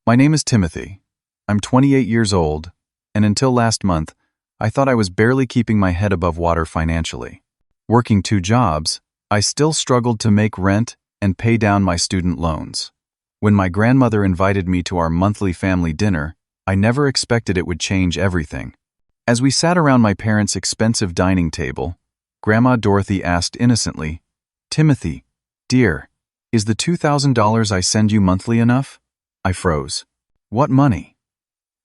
My name is Timothy. I'm 28 years old, and until last month, I thought I was barely keeping my head above water financially. Working 2 jobs, I still struggled to make rent and pay down my student loans. When my grandmother invited me to our monthly family dinner, I never expected it would change everything. As we sat around my parents' expensive dining table, Grandma Dorothy asked innocently, "Timothy, dear, is the $2,000 I send you monthly enough?" I froze. What money?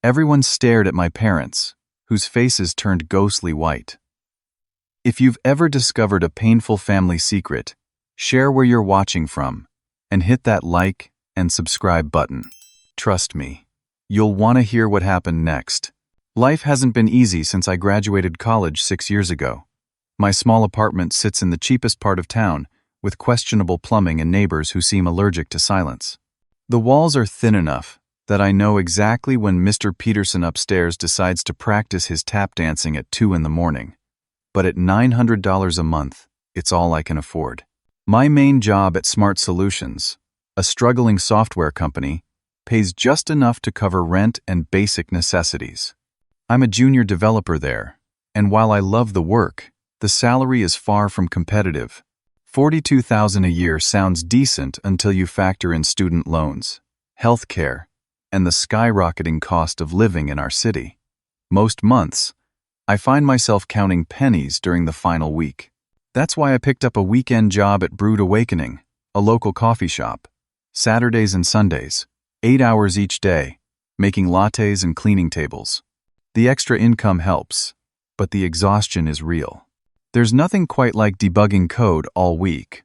Everyone stared at my parents, whose faces turned ghostly white. If you've ever discovered a painful family secret, share where you're watching from, and hit that like and subscribe button. Trust me, you'll want to hear what happened next. Life hasn't been easy since I graduated college 6 years ago. My small apartment sits in the cheapest part of town, with questionable plumbing and neighbors who seem allergic to silence. The walls are thin enough that I know exactly when Mr. Peterson upstairs decides to practice his tap dancing at 2 in the morning. But at $900 a month, it's all I can afford. My main job at Smart Solutions, a struggling software company, pays just enough to cover rent and basic necessities. I'm a junior developer there, and while I love the work, the salary is far from competitive. $42,000 a year sounds decent until you factor in student loans, health care, and the skyrocketing cost of living in our city. Most months, I find myself counting pennies during the final week. That's why I picked up a weekend job at Brewed Awakening, a local coffee shop. Saturdays and Sundays, 8 hours each day, making lattes and cleaning tables. The extra income helps, but the exhaustion is real. There's nothing quite like debugging code all week,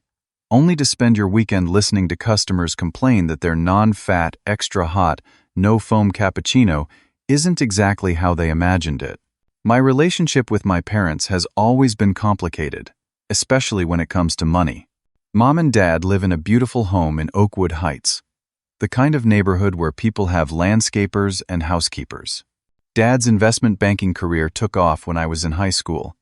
only to spend your weekend listening to customers complain that their non-fat, extra hot, no-foam cappuccino isn't exactly how they imagined it. My relationship with my parents has always been complicated, especially when it comes to money. Mom and Dad live in a beautiful home in Oakwood Heights, the kind of neighborhood where people have landscapers and housekeepers. Dad's investment banking career took off when I was in high school,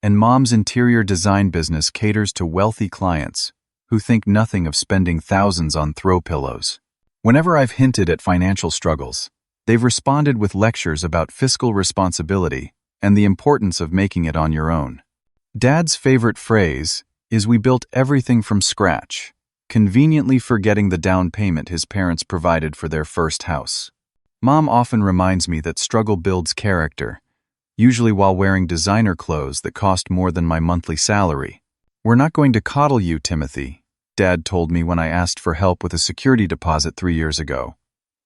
and Mom's interior design business caters to wealthy clients who think nothing of spending thousands on throw pillows. Whenever I've hinted at financial struggles, they've responded with lectures about fiscal responsibility and the importance of making it on your own. Dad's favorite phrase is, "We built everything from scratch," conveniently forgetting the down payment his parents provided for their first house. Mom often reminds me that struggle builds character, usually while wearing designer clothes that cost more than my monthly salary. "We're not going to coddle you, Timothy," Dad told me when I asked for help with a security deposit 3 years ago.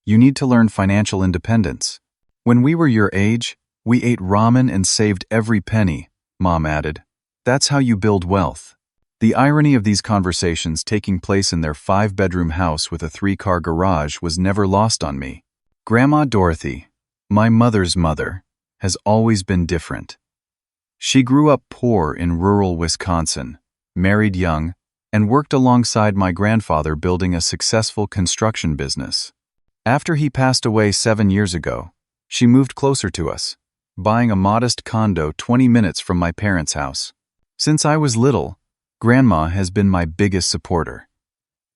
"You need to learn financial independence. When we were your age, we ate ramen and saved every penny," Mom added. "That's how you build wealth." The irony of these conversations taking place in their 5-bedroom house with a 3-car garage was never lost on me. Grandma Dorothy, my mother's mother, has always been different. She grew up poor in rural Wisconsin, married young, and worked alongside my grandfather building a successful construction business. After he passed away 7 years ago, she moved closer to us, buying a modest condo 20 minutes from my parents' house. Since I was little, Grandma has been my biggest supporter.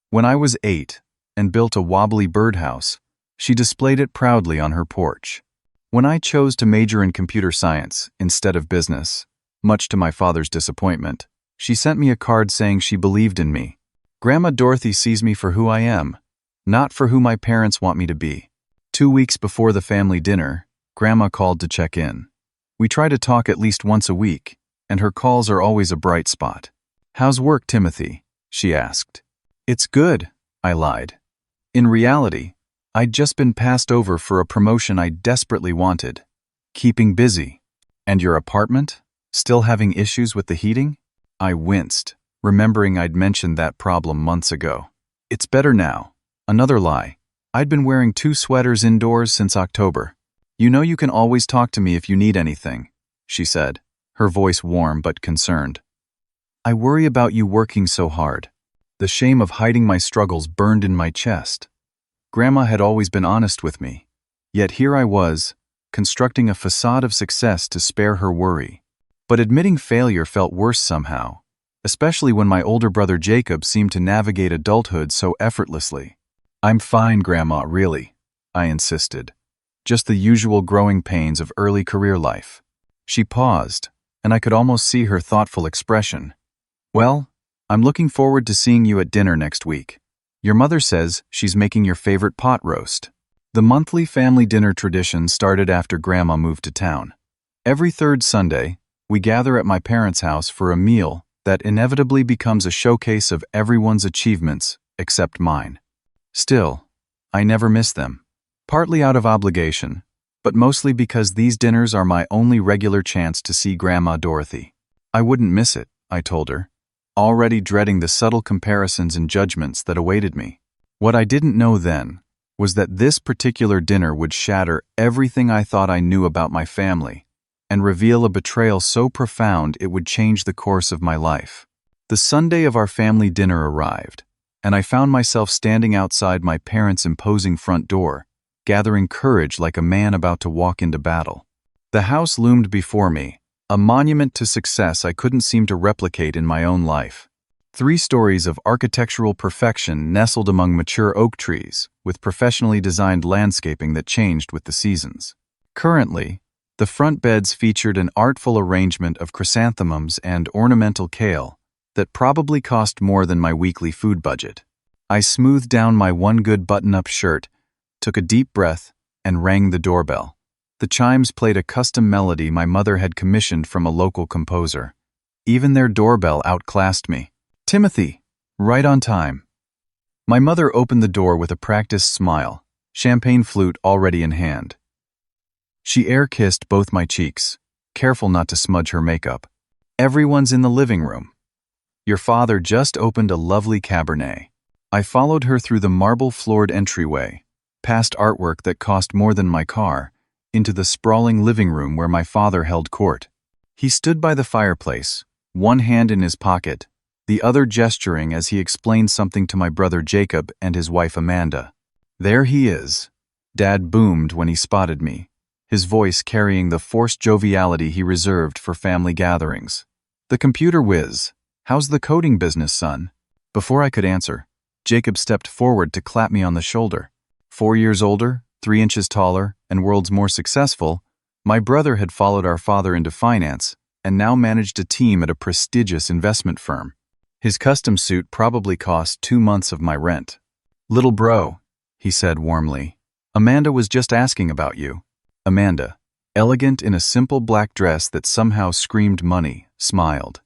When I was 8 and built a wobbly birdhouse, she displayed it proudly on her porch. When I chose to major in computer science instead of business, much to my father's disappointment, she sent me a card saying she believed in me. Grandma Dorothy sees me for who I am, not for who my parents want me to be. 2 weeks before the family dinner, Grandma called to check in. We try to talk at least once a week, and her calls are always a bright spot. "How's work, Timothy?" she asked. "It's good," I lied. In reality, I'd just been passed over for a promotion I desperately wanted. Keeping busy. "And your apartment? Still having issues with the heating?" I winced, remembering I'd mentioned that problem months ago. "It's better now." Another lie. I'd been wearing 2 sweaters indoors since October. "You know you can always talk to me if you need anything," she said, her voice warm but concerned. "I worry about you working so hard." The shame of hiding my struggles burned in my chest. Grandma had always been honest with me, yet here I was, constructing a facade of success to spare her worry. But admitting failure felt worse somehow, especially when my older brother Jacob seemed to navigate adulthood so effortlessly. "I'm fine, Grandma, really," I insisted. Just the usual growing pains of early career life. She paused, and I could almost see her thoughtful expression. Well, I'm looking forward to seeing you at dinner next week. Your mother says she's making your favorite pot roast. The monthly family dinner tradition started after Grandma moved to town. Every third Sunday, we gather at my parents' house for a meal that inevitably becomes a showcase of everyone's achievements except mine. Still, I never miss them. Partly out of obligation, but mostly because these dinners are my only regular chance to see Grandma Dorothy. I wouldn't miss it, I told her, already dreading the subtle comparisons and judgments that awaited me. What I didn't know then was that this particular dinner would shatter everything I thought I knew about my family and reveal a betrayal so profound it would change the course of my life. The Sunday of our family dinner arrived, and I found myself standing outside my parents' imposing front door, gathering courage like a man about to walk into battle. The house loomed before me, a monument to success I couldn't seem to replicate in my own life. 3 stories of architectural perfection nestled among mature oak trees, with professionally designed landscaping that changed with the seasons. Currently, the front beds featured an artful arrangement of chrysanthemums and ornamental kale that probably cost more than my weekly food budget. I smoothed down my one good button-up shirt, took a deep breath, and rang the doorbell. The chimes played a custom melody my mother had commissioned from a local composer. Even their doorbell outclassed me. "Timothy, right on time." My mother opened the door with a practiced smile, champagne flute already in hand. She air-kissed both my cheeks, careful not to smudge her makeup. "Everyone's in the living room. Your father just opened a lovely Cabernet." I followed her through the marble-floored entryway, past artwork that cost more than my car, into the sprawling living room where my father held court. He stood by the fireplace, one hand in his pocket, the other gesturing as he explained something to my brother Jacob and his wife Amanda. "There he is," Dad boomed when he spotted me, his voice carrying the forced joviality he reserved for family gatherings. "The computer whiz. How's the coding business, son?" Before I could answer, Jacob stepped forward to clap me on the shoulder. 4 years older, 3 inches taller, and worlds more successful, my brother had followed our father into finance and now managed a team at a prestigious investment firm. His custom suit probably cost 2 months of my rent. "Little bro," he said warmly, "Amanda was just asking about you." Amanda, elegant in a simple black dress that somehow screamed money, smiled.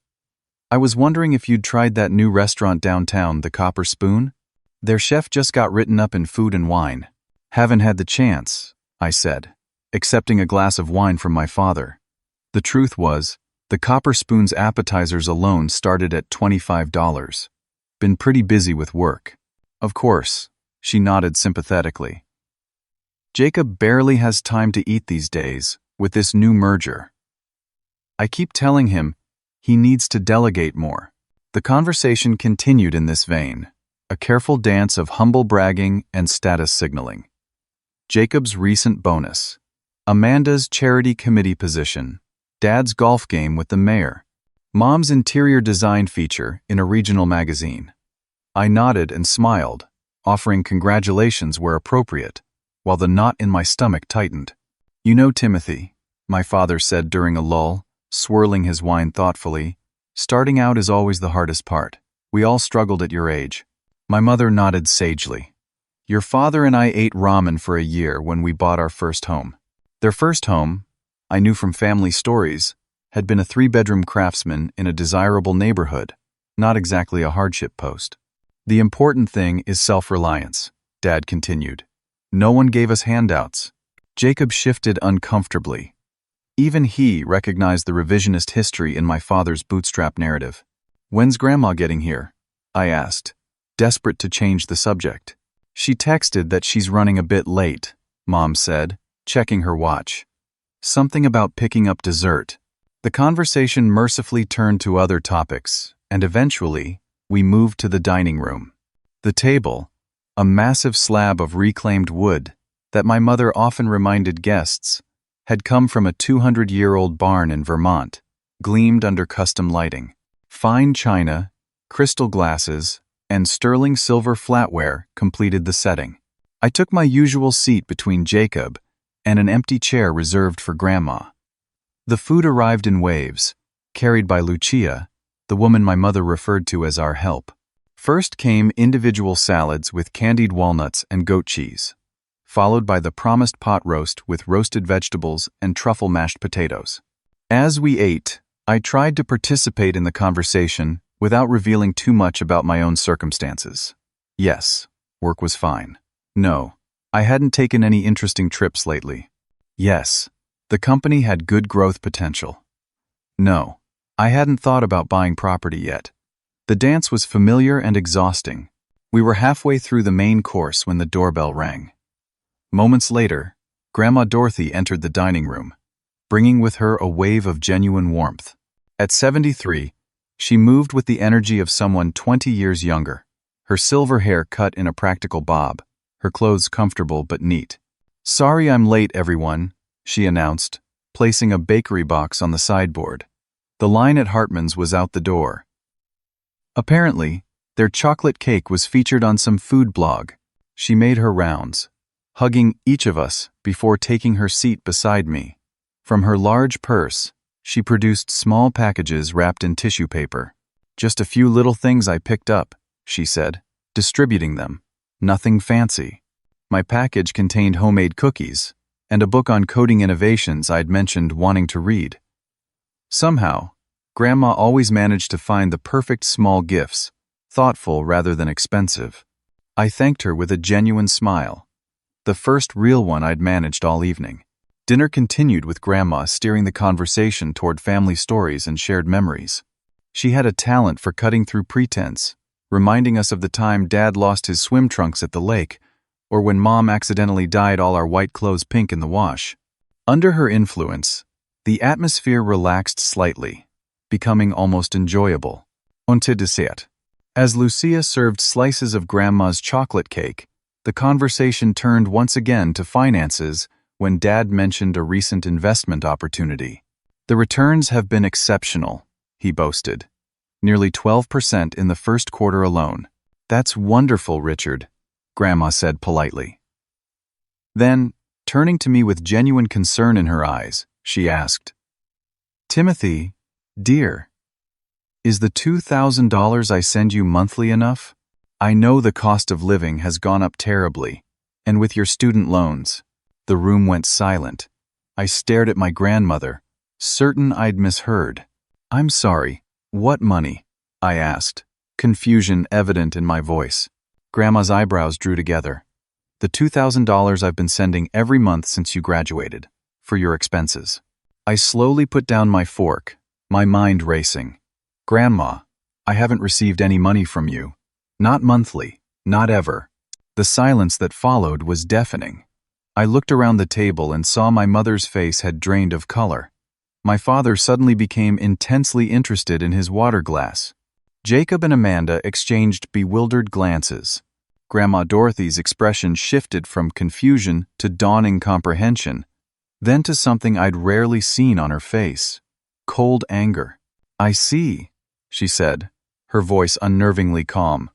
"I was wondering if you'd tried that new restaurant downtown, the Copper Spoon? Their chef just got written up in Food and Wine." "Haven't had the chance," I said, accepting a glass of wine from my father. The truth was, the Copper Spoon's appetizers alone started at $25. "Been pretty busy with work." "Of course," she nodded sympathetically. "Jacob barely has time to eat these days, with this new merger. I keep telling him he needs to delegate more." The conversation continued in this vein, a careful dance of humble bragging and status signaling. Jacob's recent bonus, Amanda's charity committee position, Dad's golf game with the mayor, Mom's interior design feature in a regional magazine. I nodded and smiled, offering congratulations where appropriate, while the knot in my stomach tightened. "You know, Timothy," my father said during a lull, swirling his wine thoughtfully, "starting out is always the hardest part. We all struggled at your age." My mother nodded sagely. "Your father and I ate ramen for a year when we bought our first home." Their first home, I knew from family stories, had been a 3-bedroom craftsman in a desirable neighborhood, not exactly a hardship post. "The important thing is self-reliance," Dad continued. "No one gave us handouts." Jacob shifted uncomfortably. Even he recognized the revisionist history in my father's bootstrap narrative. "When's Grandma getting here?" I asked, desperate to change the subject. "She texted that she's running a bit late," Mom said, checking her watch. "Something about picking up dessert." The conversation mercifully turned to other topics, and eventually, we moved to the dining room. The table, a massive slab of reclaimed wood that my mother often reminded guests, had come from a 200-year-old barn in Vermont, gleamed under custom lighting. Fine china, crystal glasses, and sterling silver flatware completed the setting. I took my usual seat between Jacob and an empty chair reserved for Grandma. The food arrived in waves, carried by Lucia, the woman my mother referred to as our help. First came individual salads with candied walnuts and goat cheese, followed by the promised pot roast with roasted vegetables and truffle mashed potatoes. As we ate, I tried to participate in the conversation without revealing too much about my own circumstances. Yes, work was fine. No, I hadn't taken any interesting trips lately. Yes, the company had good growth potential. No, I hadn't thought about buying property yet. The dance was familiar and exhausting. We were halfway through the main course when the doorbell rang. Moments later, Grandma Dorothy entered the dining room, bringing with her a wave of genuine warmth. At 73, she moved with the energy of someone 20 years younger, her silver hair cut in a practical bob, her clothes comfortable but neat. "Sorry I'm late, everyone," she announced, placing a bakery box on the sideboard. The line at Hartman's was out the door. Apparently, their chocolate cake was featured on some food blog. She made her rounds, hugging each of us before taking her seat beside me. From her large purse, she produced small packages wrapped in tissue paper. "Just a few little things I picked up," she said, distributing them. "Nothing fancy." My package contained homemade cookies and a book on coding innovations I'd mentioned wanting to read. Somehow, Grandma always managed to find the perfect small gifts, thoughtful rather than expensive. I thanked her with a genuine smile, the first real one I'd managed all evening. Dinner continued with Grandma steering the conversation toward family stories and shared memories. She had a talent for cutting through pretense, reminding us of the time Dad lost his swim trunks at the lake, or when Mom accidentally dyed all our white clothes pink in the wash. Under her influence, the atmosphere relaxed slightly, becoming almost enjoyable. Unter dessert. As Lucia served slices of Grandma's chocolate cake, the conversation turned once again to finances when Dad mentioned a recent investment opportunity. "The returns have been exceptional," he boasted. "Nearly 12% in the first quarter alone." "That's wonderful, Richard," Grandma said politely. Then, turning to me with genuine concern in her eyes, she asked, "Timothy, dear, is the $2,000 I send you monthly enough? I know the cost of living has gone up terribly, and with your student loans." The room went silent. I stared at my grandmother, certain I'd misheard. "I'm sorry, what money?" I asked, confusion evident in my voice. Grandma's eyebrows drew together. "The $2,000 I've been sending every month since you graduated, for your expenses." I slowly put down my fork, my mind racing. "Grandma, I haven't received any money from you. Not monthly, not ever." The silence that followed was deafening. I looked around the table and saw my mother's face had drained of color. My father suddenly became intensely interested in his water glass. Jacob and Amanda exchanged bewildered glances. Grandma Dorothy's expression shifted from confusion to dawning comprehension, then to something I'd rarely seen on her face: cold anger. "I see," she said, her voice unnervingly calm.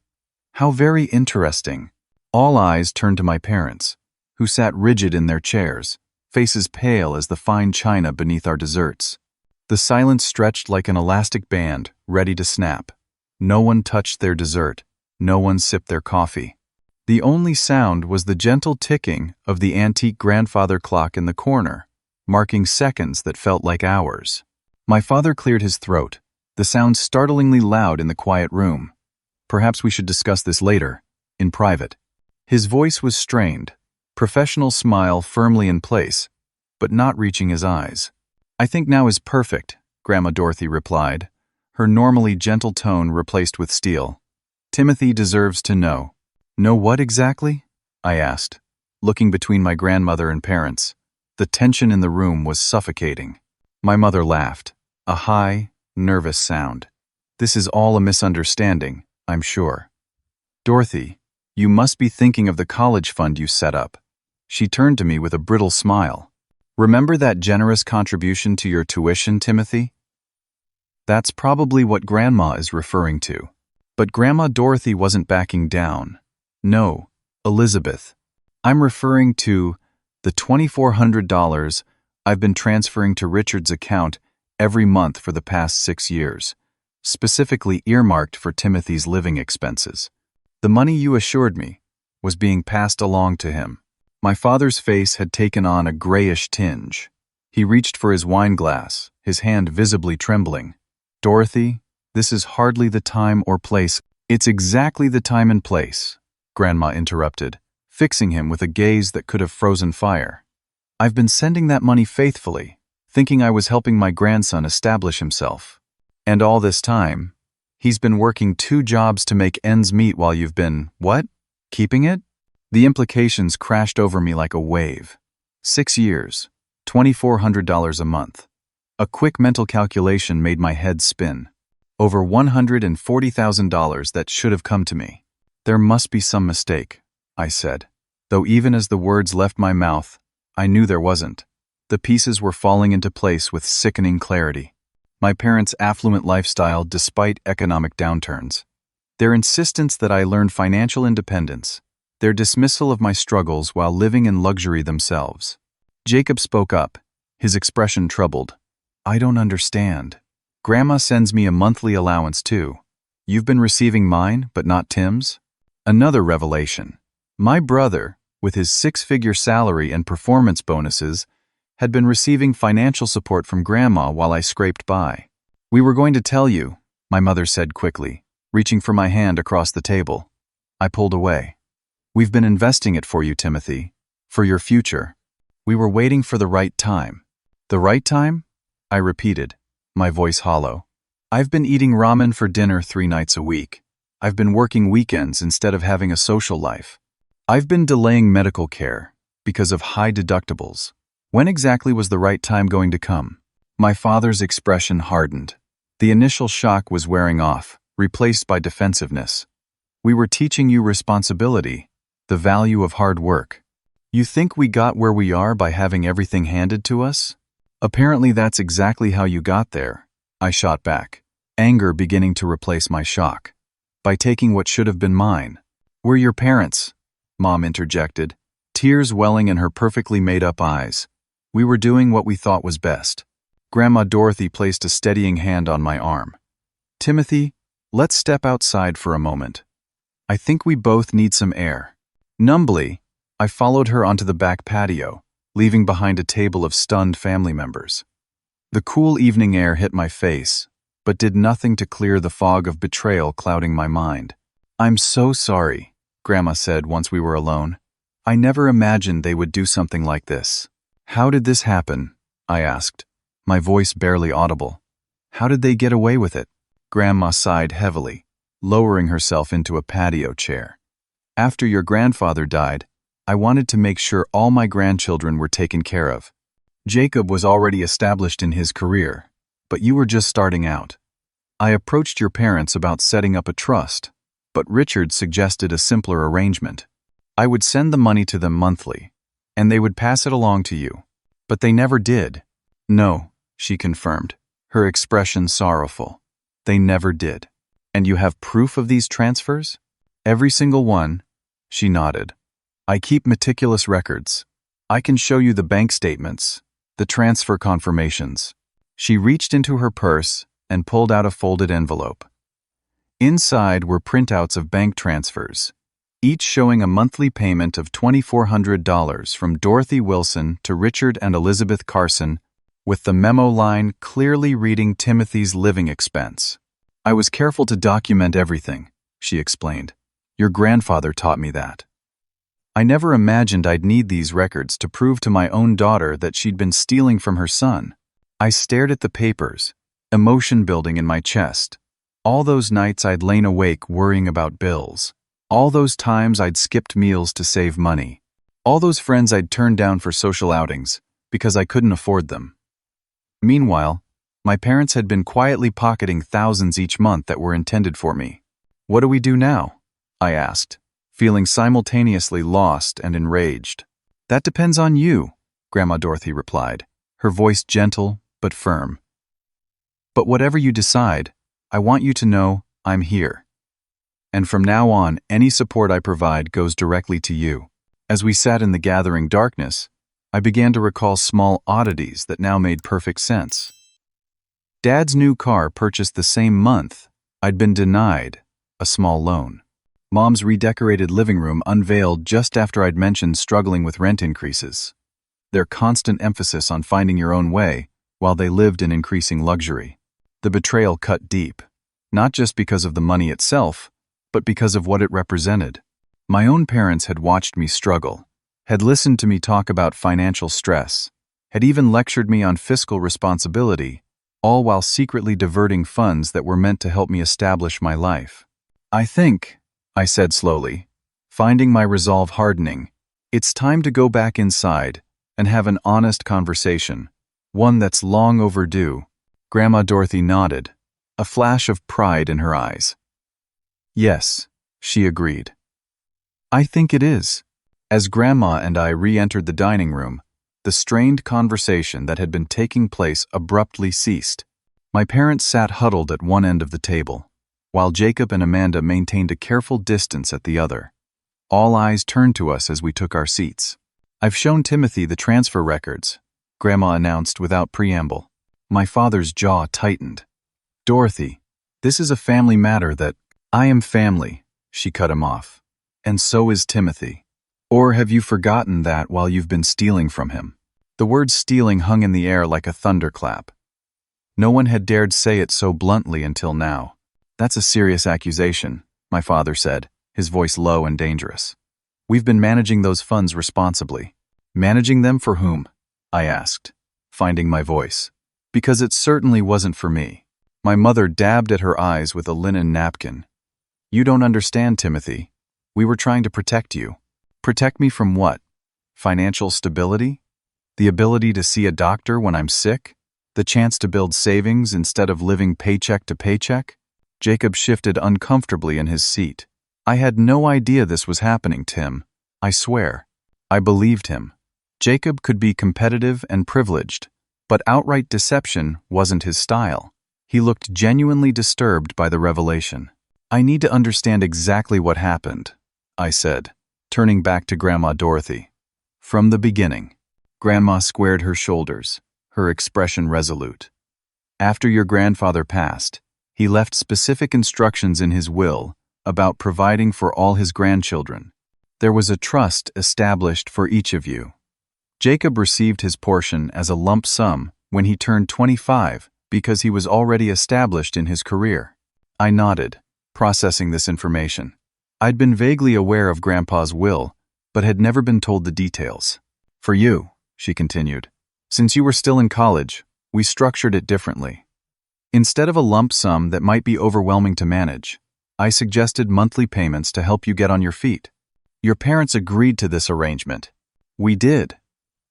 "How very interesting." All eyes turned to my parents, who sat rigid in their chairs, faces pale as the fine china beneath our desserts. The silence stretched like an elastic band, ready to snap. No one touched their dessert. No one sipped their coffee. The only sound was the gentle ticking of the antique grandfather clock in the corner, marking seconds that felt like hours. My father cleared his throat, the sound startlingly loud in the quiet room. "Perhaps we should discuss this later, in private." His voice was strained, professional smile firmly in place, but not reaching his eyes. "I think now is perfect," Grandma Dorothy replied, her normally gentle tone replaced with steel. "Timothy deserves to know." "Know what exactly?" I asked, looking between my grandmother and parents. The tension in the room was suffocating. My mother laughed, a high, nervous sound. "This is all a misunderstanding, I'm sure. Dorothy, you must be thinking of the college fund you set up." She turned to me with a brittle smile. "Remember that generous contribution to your tuition, Timothy?" That's probably what Grandma is referring to. But Grandma Dorothy wasn't backing down. "No, Elizabeth. I'm referring to the $2,400 I've been transferring to Richard's account every month for the past 6 years, specifically earmarked for Timothy's living expenses. The money you assured me was being passed along to him. My father's face had taken on a grayish tinge. He reached for his wine glass, his hand visibly trembling. "Dorothy, this is hardly the time or place." "It's exactly the time and place," Grandma interrupted, fixing him with a gaze that could have frozen fire. "I've been sending that money faithfully, thinking I was helping my grandson establish himself. And all this time, he's been working 2 jobs to make ends meet while you've been, what? Keeping it?" The implications crashed over me like a wave. 6 years, $2,400 a month. A quick mental calculation made my head spin. Over $140,000 that should have come to me. "There must be some mistake," I said, though even as the words left my mouth, I knew there wasn't. The pieces were falling into place with sickening clarity. My parents' affluent lifestyle despite economic downturns. Their insistence that I learn financial independence. Their dismissal of my struggles while living in luxury themselves. Jacob spoke up, his expression troubled. "I don't understand. Grandma sends me a monthly allowance too. You've been receiving mine, but not Tim's?" Another revelation. My brother, with his 6-figure salary and performance bonuses, had been receiving financial support from Grandma while I scraped by. "We were going to tell you," my mother said quickly, reaching for my hand across the table. I pulled away. "We've been investing it for you, Timothy. For your future. We were waiting for the right time." "The right time?" I repeated, my voice hollow. "I've been eating ramen for dinner 3 nights a week. I've been working weekends instead of having a social life. I've been delaying medical care because of high deductibles. When exactly was the right time going to come?" My father's expression hardened. The initial shock was wearing off, replaced by defensiveness. "We were teaching you responsibility, the value of hard work. You think we got where we are by having everything handed to us? Apparently that's exactly how you got there," I shot back, anger beginning to replace my shock. "By taking what should have been mine." "We're your parents," Mom interjected, tears welling in her perfectly made-up eyes. "We were doing what we thought was best." Grandma Dorothy placed a steadying hand on my arm. "Timothy, let's step outside for a moment. I think we both need some air." Numbly, I followed her onto the back patio, leaving behind a table of stunned family members. The cool evening air hit my face, but did nothing to clear the fog of betrayal clouding my mind. "I'm so sorry," Grandma said once we were alone. "I never imagined they would do something like this." "How did this happen?" I asked, my voice barely audible. "How did they get away with it?" Grandma sighed heavily, lowering herself into a patio chair. "After your grandfather died, I wanted to make sure all my grandchildren were taken care of. Jacob was already established in his career, but you were just starting out. I approached your parents about setting up a trust, but Richard suggested a simpler arrangement. I would send the money to them monthly, and they would pass it along to you. But they never did." "No," she confirmed, her expression sorrowful. "They never did." "And you have proof of these transfers?" "Every single one," she nodded. "I keep meticulous records. I can show you the bank statements, the transfer confirmations." She reached into her purse and pulled out a folded envelope. Inside were printouts of bank transfers, each showing a monthly payment of $2,400 from Dorothy Wilson to Richard and Elizabeth Carson, with the memo line clearly reading Timothy's living expense. "I was careful to document everything," she explained. "Your grandfather taught me that. I never imagined I'd need these records to prove to my own daughter that she'd been stealing from her son." I stared at the papers, emotion building in my chest. All those nights I'd lain awake worrying about bills. All those times I'd skipped meals to save money. All those friends I'd turned down for social outings because I couldn't afford them. Meanwhile, my parents had been quietly pocketing thousands each month that were intended for me. "What do we do now?" I asked, feeling simultaneously lost and enraged. "That depends on you," Grandma Dorothy replied, her voice gentle but firm. "But whatever you decide, I want you to know I'm here. And from now on, any support I provide goes directly to you." As we sat in the gathering darkness, I began to recall small oddities that now made perfect sense. Dad's new car purchased the same month I'd been denied a small loan. Mom's redecorated living room unveiled just after I'd mentioned struggling with rent increases. Their constant emphasis on finding your own way while they lived in increasing luxury. The betrayal cut deep, not just because of the money itself, but because of what it represented. My own parents had watched me struggle, had listened to me talk about financial stress, had even lectured me on fiscal responsibility, all while secretly diverting funds that were meant to help me establish my life. I said slowly, finding my resolve hardening, it's time to go back inside and have an honest conversation, one that's long overdue. Grandma Dorothy nodded, a flash of pride in her eyes. Yes, she agreed. I think it is. As Grandma and I re-entered the dining room, the strained conversation that had been taking place abruptly ceased. My parents sat huddled at one end of the table, while Jacob and Amanda maintained a careful distance at the other. All eyes turned to us as we took our seats. I've shown Timothy the transfer records, Grandma announced without preamble. My father's jaw tightened. Dorothy, this is a family matter that— I am family, she cut him off. And so is Timothy. Or have you forgotten that while you've been stealing from him? The word stealing hung in the air like a thunderclap. No one had dared say it so bluntly until now. That's a serious accusation, my father said, his voice low and dangerous. We've been managing those funds responsibly. Managing them for whom? I asked, finding my voice. Because it certainly wasn't for me. My mother dabbed at her eyes with a linen napkin. You don't understand, Timothy. We were trying to protect you. Protect me from what? Financial stability? The ability to see a doctor when I'm sick? The chance to build savings instead of living paycheck to paycheck? Jacob shifted uncomfortably in his seat. I had no idea this was happening, Tim. I swear. I believed him. Jacob could be competitive and privileged, but outright deception wasn't his style. He looked genuinely disturbed by the revelation. I need to understand exactly what happened, I said, turning back to Grandma Dorothy. From the beginning. Grandma squared her shoulders, her expression resolute. After your grandfather passed, he left specific instructions in his will about providing for all his grandchildren. There was a trust established for each of you. Jacob received his portion as a lump sum when he turned 25 because he was already established in his career. I nodded, processing this information. I'd been vaguely aware of Grandpa's will, but had never been told the details. For you, she continued, since you were still in college, we structured it differently. Instead of a lump sum that might be overwhelming to manage, I suggested monthly payments to help you get on your feet. Your parents agreed to this arrangement. We did,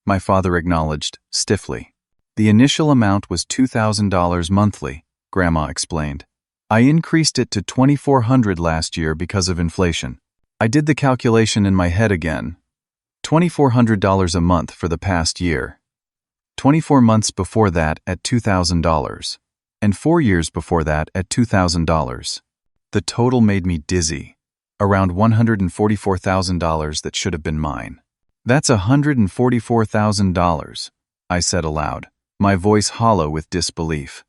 my father acknowledged stiffly. The initial amount was $2,000 monthly, Grandma explained. I increased it to $2,400 last year because of inflation. I did the calculation in my head again. $2,400 a month for the past year. 24 months before that at $2,000. And 4 years before that at $2,000. The total made me dizzy. Around $144,000 that should have been mine. That's $144,000, I said aloud, my voice hollow with disbelief.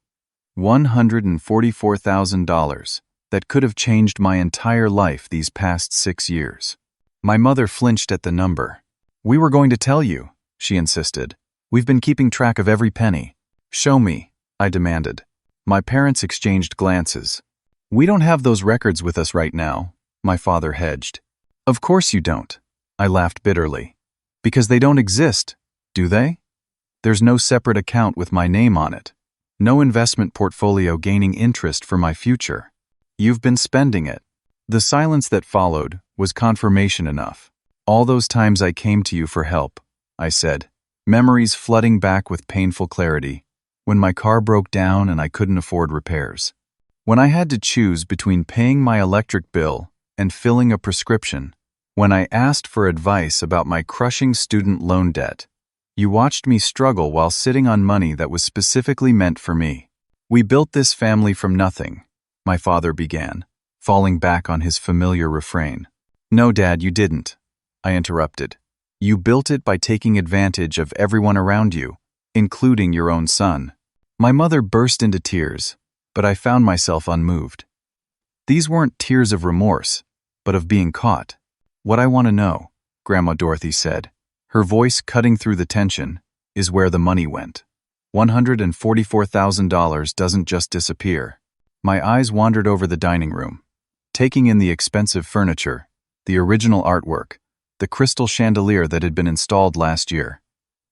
$144,000 that could have changed my entire life these past 6 years. My mother flinched at the number. We were going to tell you, she insisted. We've been keeping track of every penny. Show me, I demanded. My parents exchanged glances. We don't have those records with us right now, my father hedged. Of course you don't, I laughed bitterly. Because they don't exist, do they? There's no separate account with my name on it. No investment portfolio gaining interest for my future. You've been spending it. The silence that followed was confirmation enough. All those times I came to you for help, I said, memories flooding back with painful clarity, when my car broke down and I couldn't afford repairs. When I had to choose between paying my electric bill and filling a prescription, when I asked for advice about my crushing student loan debt, you watched me struggle while sitting on money that was specifically meant for me. We built this family from nothing, my father began, falling back on his familiar refrain. No, Dad, you didn't, I interrupted. You built it by taking advantage of everyone around you, including your own son. My mother burst into tears, but I found myself unmoved. These weren't tears of remorse, but of being caught. What I want to know, Grandma Dorothy said, her voice cutting through the tension, is where the money went. $144,000 doesn't just disappear. My eyes wandered over the dining room, taking in the expensive furniture, the original artwork, the crystal chandelier that had been installed last year.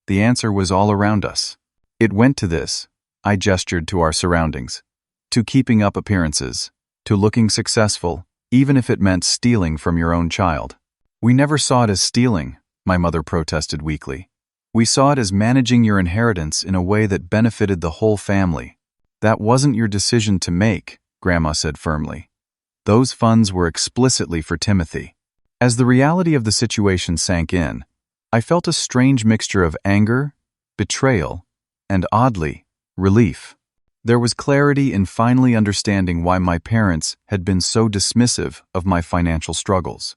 The answer was all around us. It went to this. I gestured to our surroundings. To keeping up appearances. To looking successful, even if it meant stealing from your own child. We never saw it as stealing, my mother protested weakly. We saw it as managing your inheritance in a way that benefited the whole family. That wasn't your decision to make, Grandma said firmly. Those funds were explicitly for Timothy. As the reality of the situation sank in, I felt a strange mixture of anger, betrayal, and oddly, relief. There was clarity in finally understanding why my parents had been so dismissive of my financial struggles.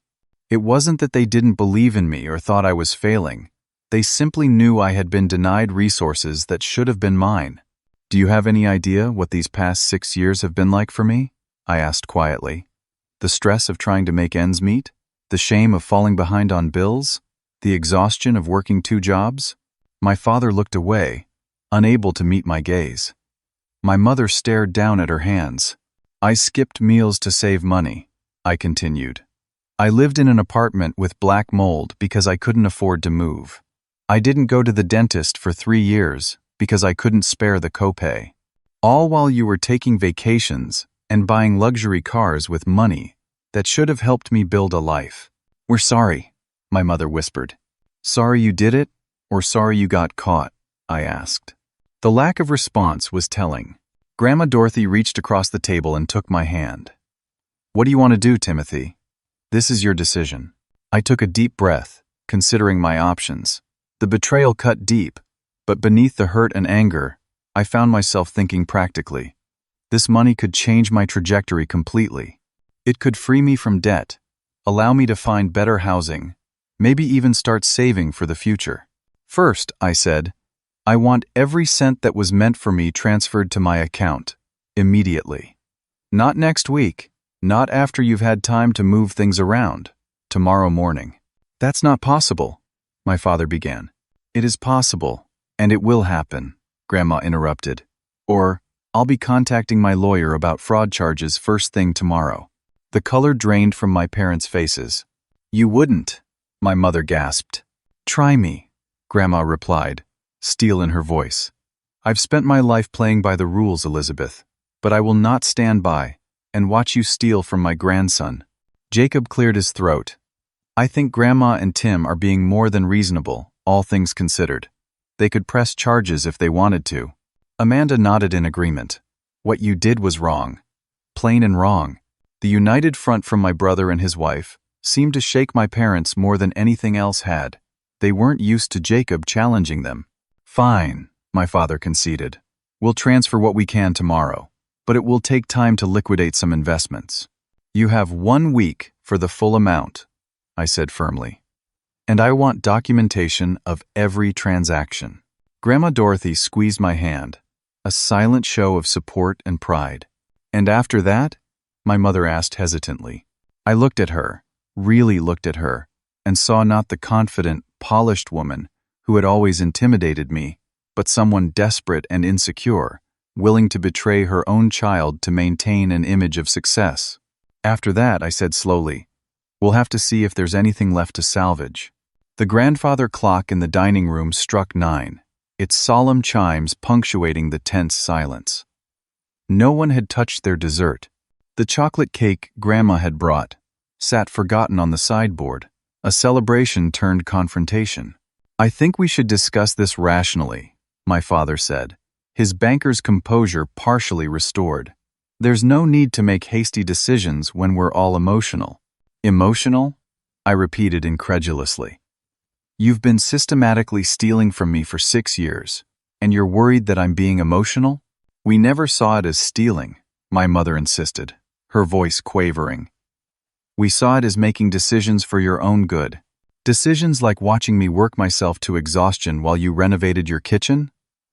It wasn't that they didn't believe in me or thought I was failing. They simply knew I had been denied resources that should have been mine. Do you have any idea what these past 6 years have been like for me? I asked quietly. The stress of trying to make ends meet? The shame of falling behind on bills? The exhaustion of working 2 jobs? My father looked away, unable to meet my gaze. My mother stared down at her hands. I skipped meals to save money, I continued. I lived in an apartment with black mold because I couldn't afford to move. I didn't go to the dentist for 3 years because I couldn't spare the copay. All while you were taking vacations and buying luxury cars with money that should have helped me build a life. We're sorry, my mother whispered. Sorry you did it, or sorry you got caught? I asked. The lack of response was telling. Grandma Dorothy reached across the table and took my hand. What do you want to do, Timothy? This is your decision. I took a deep breath, considering my options. The betrayal cut deep, but beneath the hurt and anger, I found myself thinking practically. This money could change my trajectory completely. It could free me from debt, allow me to find better housing, maybe even start saving for the future. First, I said, I want every cent that was meant for me transferred to my account, immediately. Not next week, not after you've had time to move things around, tomorrow morning. That's not possible, my father began. It is possible, and it will happen, Grandma interrupted. Or, I'll be contacting my lawyer about fraud charges first thing tomorrow. The color drained from my parents' faces. You wouldn't, my mother gasped. Try me, Grandma replied, steel in her voice. I've spent my life playing by the rules, Elizabeth, but I will not stand by and watch you steal from my grandson. Jacob cleared his throat. I think Grandma and Tim are being more than reasonable, all things considered. They could press charges if they wanted to. Amanda nodded in agreement. What you did was wrong. Plain and wrong. The united front from my brother and his wife seemed to shake my parents more than anything else had. They weren't used to Jacob challenging them. Fine, my father conceded. We'll transfer what we can tomorrow, but it will take time to liquidate some investments. You have 1 week for the full amount, I said firmly. And I want documentation of every transaction. Grandma Dorothy squeezed my hand, a silent show of support and pride. And after that? My mother asked hesitantly. I looked at her, really looked at her, and saw not the confident, polished woman who had always intimidated me, but someone desperate and insecure, willing to betray her own child to maintain an image of success. After that, I said slowly, we'll have to see if there's anything left to salvage. The grandfather clock in the dining room struck 9, its solemn chimes punctuating the tense silence. No one had touched their dessert. The chocolate cake Grandma had brought sat forgotten on the sideboard. A celebration turned confrontation. I think we should discuss this rationally, my father said, his banker's composure partially restored. There's no need to make hasty decisions when we're all emotional. Emotional? I repeated incredulously. You've been systematically stealing from me for 6 years, and you're worried that I'm being emotional? We never saw it as stealing, my mother insisted, her voice quavering. We saw it as making decisions for your own good. Decisions like watching me work myself to exhaustion while you renovated your kitchen?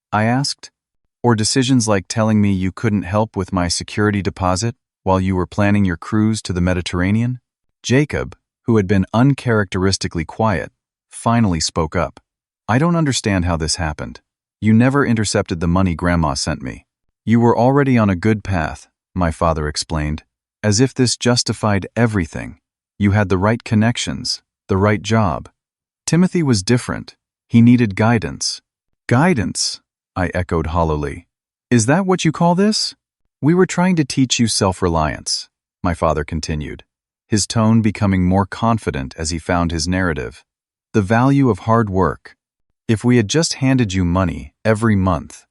I asked. Or decisions like telling me you couldn't help with my security deposit while you were planning your cruise to the Mediterranean? Jacob, who had been uncharacteristically quiet, finally spoke up. I don't understand how this happened. You never intercepted the money Grandma sent me. You were already on a good path, my father explained, as if this justified everything. You had the right connections, the right job. Timothy was different. He needed guidance. Guidance, I echoed hollowly. Is that what you call this? We were trying to teach you self-reliance, my father continued, his tone becoming more confident as he found his narrative. The value of hard work. If we had just handed you money every month,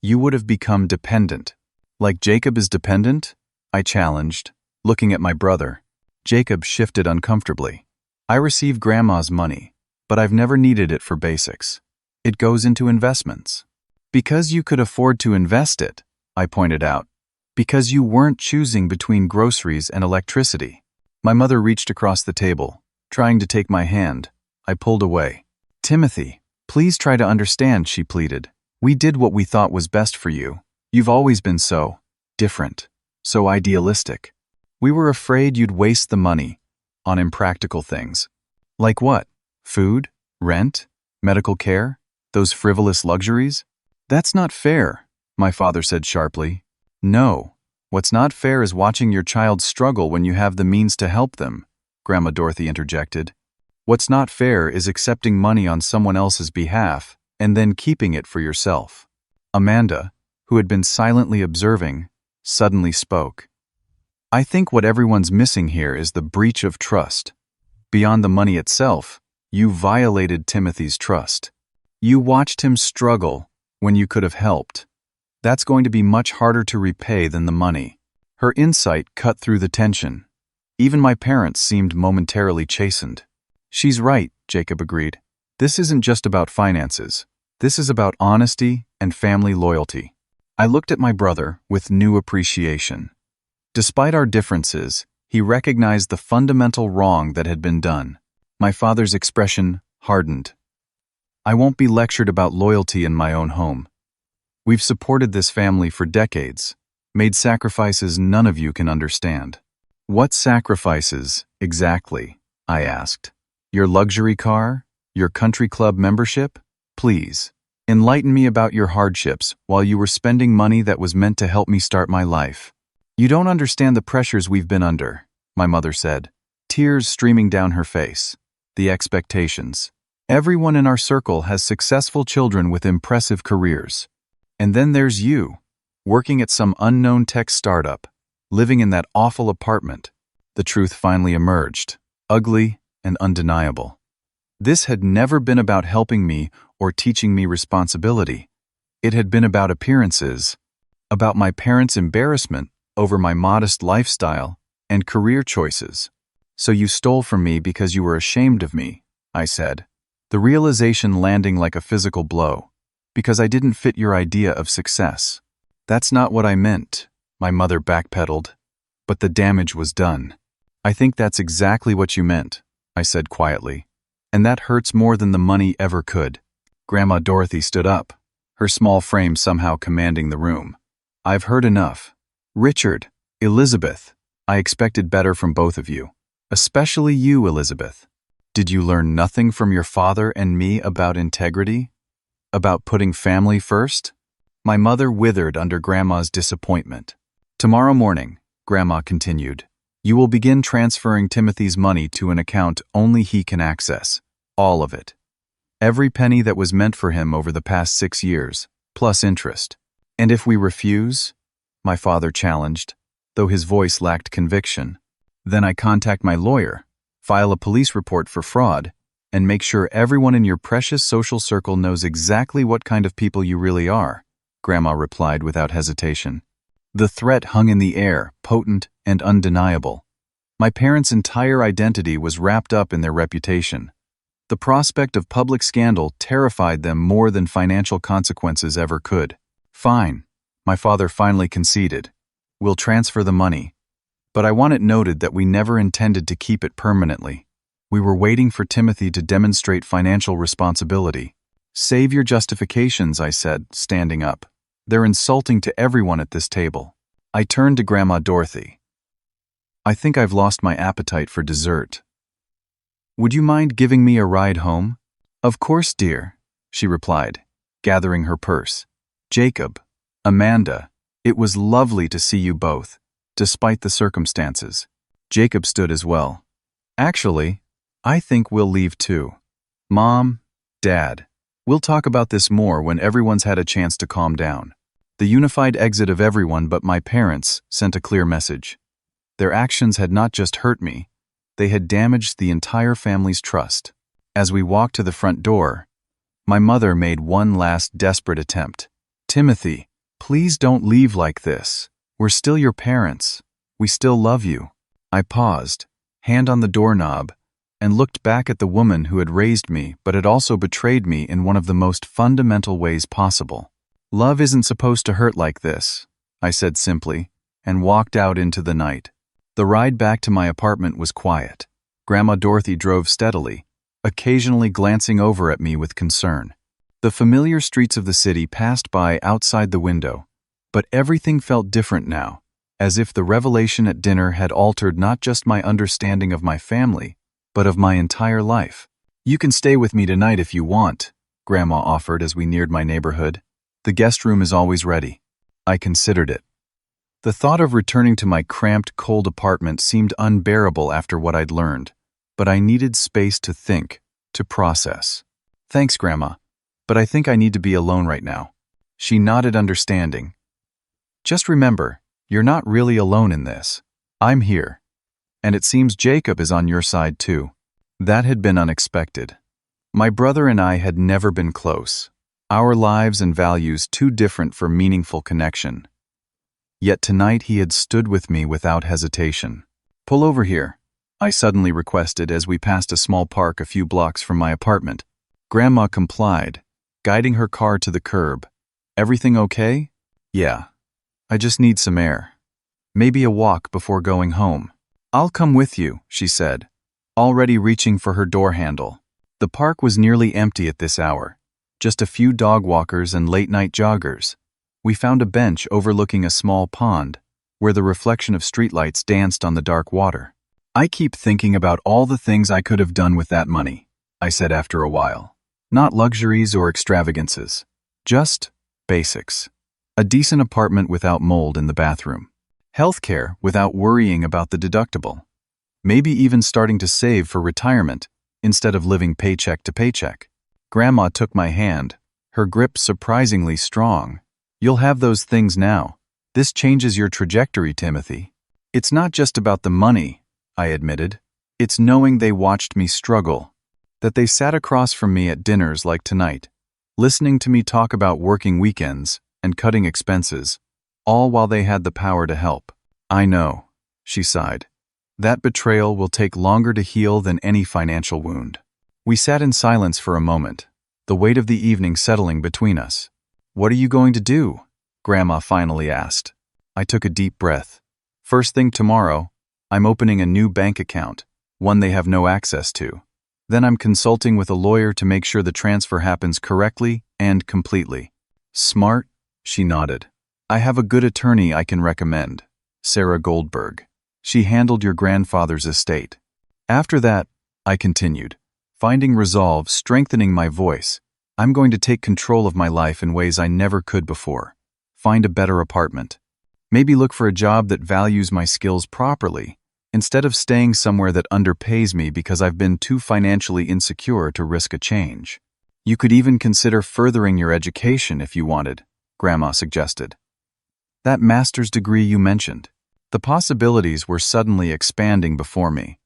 you would have become dependent. Like Jacob is dependent? I challenged, looking at my brother. Jacob shifted uncomfortably. I receive Grandma's money, but I've never needed it for basics. It goes into investments. Because you could afford to invest it, I pointed out. Because you weren't choosing between groceries and electricity. My mother reached across the table, trying to take my hand. I pulled away. Timothy, please try to understand, she pleaded. We did what we thought was best for you. You've always been so different, so idealistic. We were afraid you'd waste the money on impractical things. Like what? Food? Rent? Medical care? Those frivolous luxuries? That's not fair, my father said sharply. No, what's not fair is watching your child struggle when you have the means to help them, Grandma Dorothy interjected. What's not fair is accepting money on someone else's behalf and then keeping it for yourself. Amanda, who had been silently observing, suddenly spoke. I think what everyone's missing here is the breach of trust. Beyond the money itself, you violated Timothy's trust. You watched him struggle when you could have helped. That's going to be much harder to repay than the money. Her insight cut through the tension. Even my parents seemed momentarily chastened. She's right, Jacob agreed. This isn't just about finances. This is about honesty and family loyalty. I looked at my brother with new appreciation. Despite our differences, he recognized the fundamental wrong that had been done. My father's expression hardened. I won't be lectured about loyalty in my own home. We've supported this family for decades, made sacrifices none of you can understand. What sacrifices, exactly? I asked. Your luxury car? Your country club membership? Please, enlighten me about your hardships while you were spending money that was meant to help me start my life. You don't understand the pressures we've been under, my mother said, tears streaming down her face. The expectations. Everyone in our circle has successful children with impressive careers. And then there's you, working at some unknown tech startup, living in that awful apartment. The truth finally emerged, ugly and undeniable. This had never been about helping me or teaching me responsibility. It had been about appearances, about my parents' embarrassment over my modest lifestyle and career choices. So you stole from me because you were ashamed of me, I said, the realization landing like a physical blow, because I didn't fit your idea of success. That's not what I meant, my mother backpedaled, but the damage was done. I think that's exactly what you meant, I said quietly, and that hurts more than the money ever could. Grandma Dorothy stood up, her small frame somehow commanding the room. I've heard enough. Richard, Elizabeth, I expected better from both of you. Especially you, Elizabeth. Did you learn nothing from your father and me about integrity? About putting family first? My mother withered under Grandma's disappointment. Tomorrow morning, Grandma continued, you will begin transferring Timothy's money to an account only he can access. All of it. Every penny that was meant for him over the past 6 years, plus interest. And if we refuse? My father challenged, though his voice lacked conviction. Then I contact my lawyer, file a police report for fraud, and make sure everyone in your precious social circle knows exactly what kind of people you really are, Grandma replied without hesitation. The threat hung in the air, potent and undeniable. My parents' entire identity was wrapped up in their reputation. The prospect of public scandal terrified them more than financial consequences ever could. Fine, my father finally conceded. We'll transfer the money. But I want it noted that we never intended to keep it permanently. We were waiting for Timothy to demonstrate financial responsibility. Save your justifications, I said, standing up. They're insulting to everyone at this table. I turned to Grandma Dorothy. I think I've lost my appetite for dessert. Would you mind giving me a ride home? Of course, dear, she replied, gathering her purse. Jacob, Amanda, it was lovely to see you both, despite the circumstances. Jacob stood as well. Actually, I think we'll leave too. Mom, Dad, we'll talk about this more when everyone's had a chance to calm down. The unified exit of everyone but my parents sent a clear message. Their actions had not just hurt me, they had damaged the entire family's trust. As we walked to the front door, my mother made one last desperate attempt. Timothy, please don't leave like this. We're still your parents. We still love you. I paused, hand on the doorknob, and looked back at the woman who had raised me but had also betrayed me in one of the most fundamental ways possible. Love isn't supposed to hurt like this, I said simply, and walked out into the night. The ride back to my apartment was quiet. Grandma Dorothy drove steadily, occasionally glancing over at me with concern. The familiar streets of the city passed by outside the window, but everything felt different now, as if the revelation at dinner had altered not just my understanding of my family, but of my entire life. You can stay with me tonight if you want, Grandma offered as we neared my neighborhood. The guest room is always ready. I considered it. The thought of returning to my cramped, cold apartment seemed unbearable after what I'd learned, but I needed space to think, to process. Thanks, Grandma, but I think I need to be alone right now. She nodded understanding. Just remember, you're not really alone in this. I'm here. And it seems Jacob is on your side too. That had been unexpected. My brother and I had never been close. Our lives and values too different for meaningful connection. Yet tonight he had stood with me without hesitation. Pull over here, I suddenly requested as we passed a small park a few blocks from my apartment. Grandma complied, guiding her car to the curb. Everything okay? Yeah. I just need some air. Maybe a walk before going home. I'll come with you, she said, already reaching for her door handle. The park was nearly empty at this hour, just a few dog walkers and late-night joggers. We found a bench overlooking a small pond, where the reflection of streetlights danced on the dark water. I keep thinking about all the things I could have done with that money, I said after a while. Not luxuries or extravagances, just basics. A decent apartment without mold in the bathroom. Healthcare without worrying about the deductible. Maybe even starting to save for retirement instead of living paycheck to paycheck. Grandma took my hand, her grip surprisingly strong. You'll have those things now. This changes your trajectory, Timothy. It's not just about the money, I admitted. It's knowing they watched me struggle, that they sat across from me at dinners like tonight, listening to me talk about working weekends and cutting expenses, all while they had the power to help. I know, she sighed. That betrayal will take longer to heal than any financial wound. We sat in silence for a moment, the weight of the evening settling between us. What are you going to do? Grandma finally asked. I took a deep breath. First thing tomorrow, I'm opening a new bank account, one they have no access to. Then I'm consulting with a lawyer to make sure the transfer happens correctly and completely. Smart? She nodded. I have a good attorney I can recommend, Sarah Goldberg. She handled your grandfather's estate. After that, I continued, finding resolve, strengthening my voice. I'm going to take control of my life in ways I never could before. Find a better apartment. Maybe look for a job that values my skills properly, instead of staying somewhere that underpays me because I've been too financially insecure to risk a change. You could even consider furthering your education if you wanted, Grandma suggested. That master's degree you mentioned. The possibilities were suddenly expanding before me,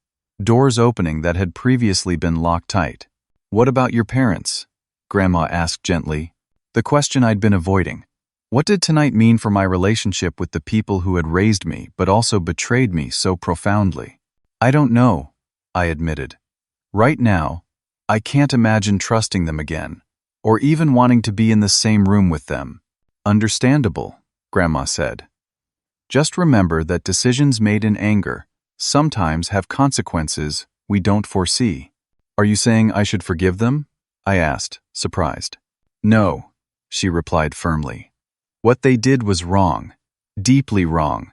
doors opening that had previously been locked tight. What about your parents? Grandma asked gently, the question I'd been avoiding. What did tonight mean for my relationship with the people who had raised me but also betrayed me so profoundly? I don't know, I admitted. Right now, I can't imagine trusting them again, or even wanting to be in the same room with them. Understandable, Grandma said. Just remember that decisions made in anger sometimes have consequences we don't foresee. Are you saying I should forgive them? I asked, surprised. No, she replied firmly. What they did was wrong. Deeply wrong.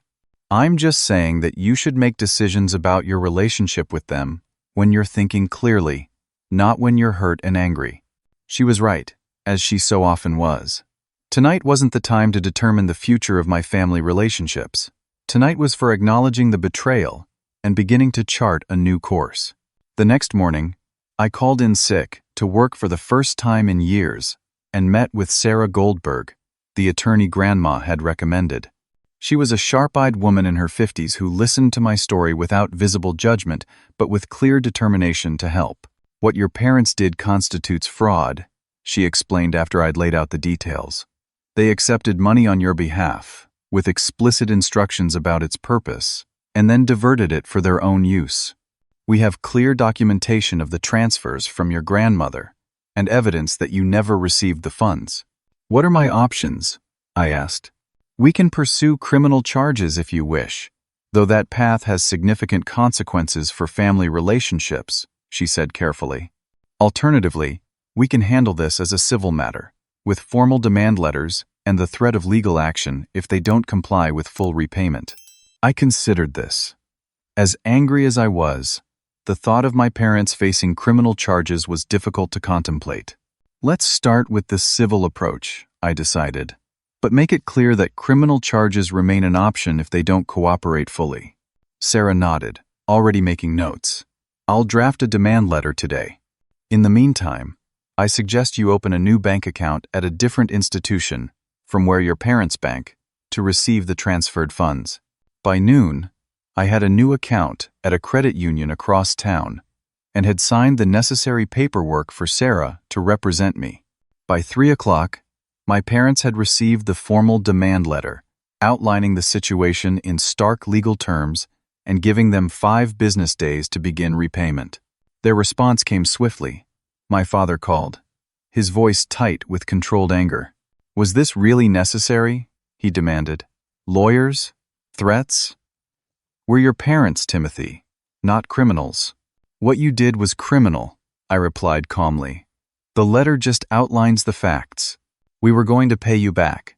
I'm just saying that you should make decisions about your relationship with them when you're thinking clearly, not when you're hurt and angry. She was right, as she so often was. Tonight wasn't the time to determine the future of my family relationships. Tonight was for acknowledging the betrayal and beginning to chart a new course. The next morning, I called in sick to work for the first time in years and met with Sarah Goldberg, the attorney Grandma had recommended. She was a sharp-eyed woman in her 50s who listened to my story without visible judgment, but with clear determination to help. What your parents did constitutes fraud, she explained after I'd laid out the details. They accepted money on your behalf, with explicit instructions about its purpose, and then diverted it for their own use. We have clear documentation of the transfers from your grandmother, and evidence that you never received the funds. What are my options? I asked. We can pursue criminal charges if you wish, though that path has significant consequences for family relationships, she said carefully. Alternatively, we can handle this as a civil matter, with formal demand letters and the threat of legal action if they don't comply with full repayment. I considered this. As angry as I was, the thought of my parents facing criminal charges was difficult to contemplate. Let's start with the civil approach, I decided, but make it clear that criminal charges remain an option if they don't cooperate fully. Sarah nodded, already making notes. I'll draft a demand letter today. In the meantime, I suggest you open a new bank account at a different institution from where your parents bank to receive the transferred funds. By noon, I had a new account at a credit union across town and had signed the necessary paperwork for Sarah to represent me. By 3 o'clock, my parents had received the formal demand letter, outlining the situation in stark legal terms and giving them 5 business days to begin repayment. Their response came swiftly. My father called, his voice tight with controlled anger. Was this really necessary? He demanded. Lawyers? Threats? We're your parents, Timothy, not criminals. What you did was criminal, I replied calmly. The letter just outlines the facts. We were going to pay you back.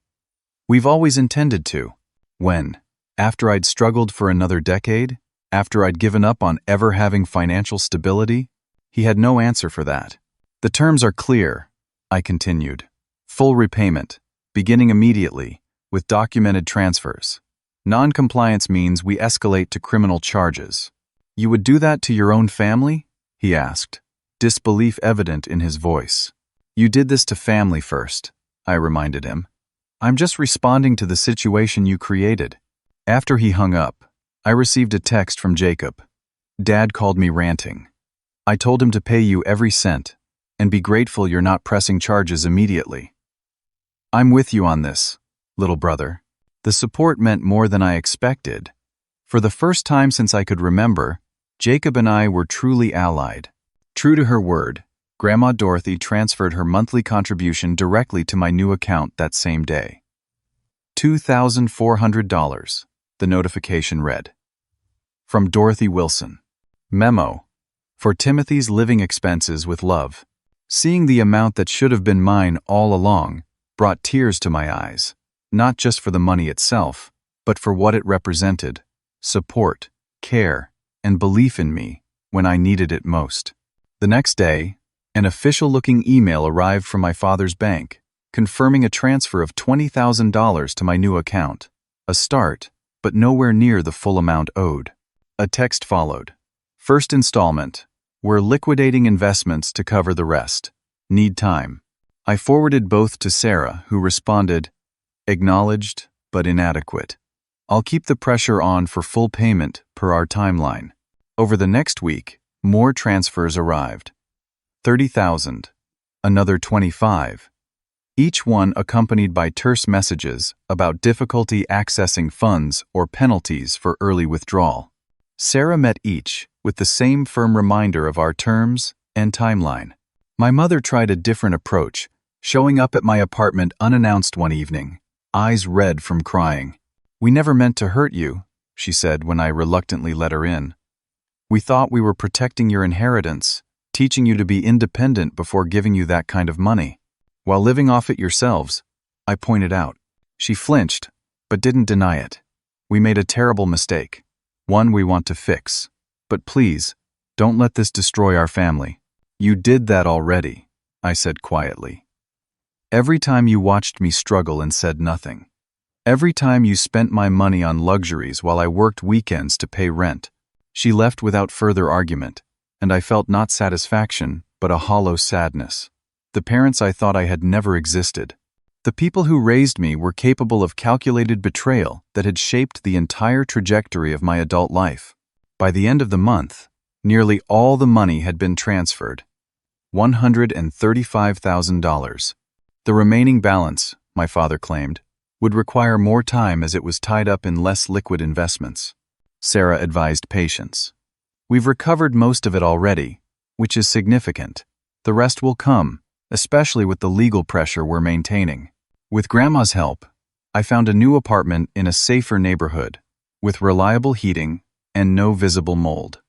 We've always intended to. When? After I'd struggled for another decade? After I'd given up on ever having financial stability? He had no answer for that. The terms are clear, I continued. Full repayment, beginning immediately, with documented transfers. Non-compliance means we escalate to criminal charges. You would do that to your own family? He asked, disbelief evident in his voice. You did this to family first, I reminded him. I'm just responding to the situation you created. After he hung up, I received a text from Jacob. Dad called me ranting. I told him to pay you every cent, and be grateful you're not pressing charges immediately. I'm with you on this, little brother. The support meant more than I expected. For the first time since I could remember, Jacob and I were truly allied. True to her word, Grandma Dorothy transferred her monthly contribution directly to my new account that same day. $2,400, the notification read. From Dorothy Wilson. Memo. For Timothy's living expenses with love. Seeing the amount that should have been mine all along brought tears to my eyes, not just for the money itself, but for what it represented, support, care, and belief in me when I needed it most. The next day, an official-looking email arrived from my father's bank, confirming a transfer of $20,000 to my new account. A start, but nowhere near the full amount owed. A text followed. First installment. We're liquidating investments to cover the rest. Need time. I forwarded both to Sarah, who responded, acknowledged, but inadequate. I'll keep the pressure on for full payment per our timeline. Over the next week, more transfers arrived. 30,000, another 25, each one accompanied by terse messages about difficulty accessing funds or penalties for early withdrawal. Sarah met each with the same firm reminder of our terms and timeline. My mother tried a different approach, showing up at my apartment unannounced one evening, eyes red from crying. We never meant to hurt you, she said when I reluctantly let her in. We thought we were protecting your inheritance, teaching you to be independent before giving you that kind of money, while living off it yourselves," I pointed out. She flinched, but didn't deny it. "We made a terrible mistake, one we want to fix. But please, don't let this destroy our family." "You did that already," I said quietly. "Every time you watched me struggle and said nothing. Every time you spent my money on luxuries while I worked weekends to pay rent." She left without further argument, and I felt not satisfaction, but a hollow sadness. The parents I thought I had never existed. The people who raised me were capable of calculated betrayal that had shaped the entire trajectory of my adult life. By the end of the month, nearly all the money had been transferred. $135,000. The remaining balance, my father claimed, would require more time as it was tied up in less liquid investments. Sarah advised patience. "We've recovered most of it already, which is significant. The rest will come, especially with the legal pressure we're maintaining." With Grandma's help, I found a new apartment in a safer neighborhood, with reliable heating and no visible mold.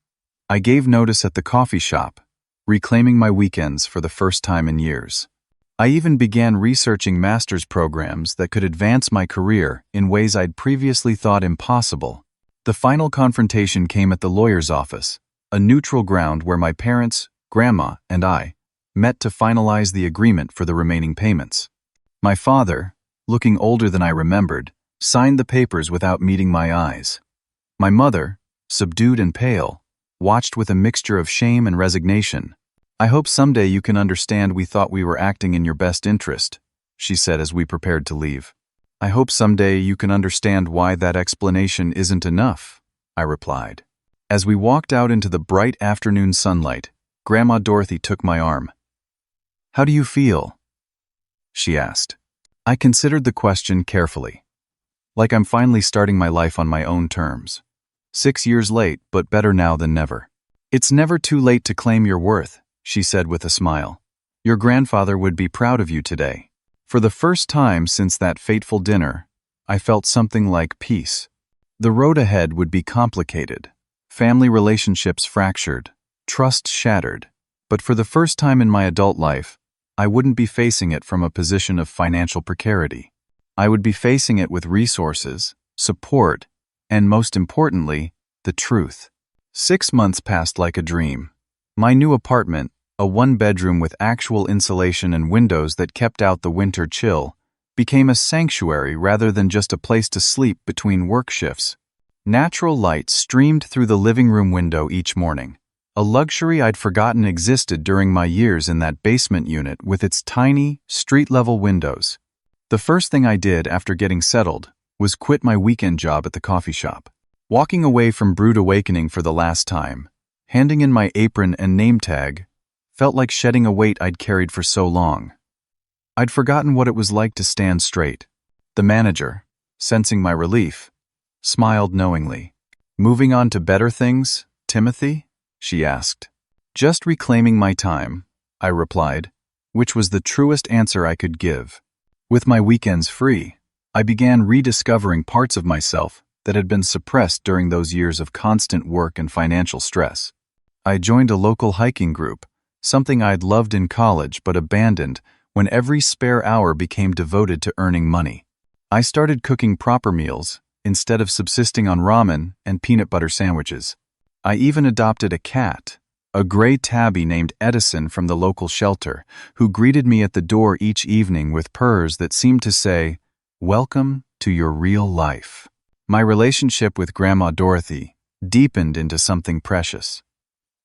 I gave notice at the coffee shop, reclaiming my weekends for the first time in years. I even began researching master's programs that could advance my career in ways I'd previously thought impossible. The final confrontation came at the lawyer's office, a neutral ground where my parents, Grandma, and I met to finalize the agreement for the remaining payments. My father, looking older than I remembered, signed the papers without meeting my eyes. My mother, subdued and pale, watched with a mixture of shame and resignation. "I hope someday you can understand we thought we were acting in your best interest," she said as we prepared to leave. "I hope someday you can understand why that explanation isn't enough," I replied. As we walked out into the bright afternoon sunlight, Grandma Dorothy took my arm. "How do you feel?" she asked. I considered the question carefully. Like I'm finally starting my life on my own terms. 6 years late, but better now than never. "It's never too late to claim your worth," she said with a smile. "Your grandfather would be proud of you today." For the first time since that fateful dinner, I felt something like peace. The road ahead would be complicated, family relationships fractured, trust shattered, but for the first time in my adult life, I wouldn't be facing it from a position of financial precarity. I would be facing it with resources, support, and most importantly, the truth. 6 months passed like a dream. My new apartment, a one-bedroom with actual insulation and windows that kept out the winter chill, became a sanctuary rather than just a place to sleep between work shifts. Natural light streamed through the living room window each morning, a luxury I'd forgotten existed during my years in that basement unit with its tiny, street-level windows. The first thing I did after getting settled was quit my weekend job at the coffee shop. Walking away from Brewed Awakening for the last time, handing in my apron and name tag, felt like shedding a weight I'd carried for so long. I'd forgotten what it was like to stand straight. The manager, sensing my relief, smiled knowingly. "Moving on to better things, Timothy?" she asked. "Just reclaiming my time," I replied, which was the truest answer I could give. With my weekends free, I began rediscovering parts of myself that had been suppressed during those years of constant work and financial stress. I joined a local hiking group, something I'd loved in college but abandoned when every spare hour became devoted to earning money. I started cooking proper meals instead of subsisting on ramen and peanut butter sandwiches. I even adopted a cat, a gray tabby named Edison from the local shelter, who greeted me at the door each evening with purrs that seemed to say, "Welcome to your real life." My relationship with Grandma Dorothy deepened into something precious.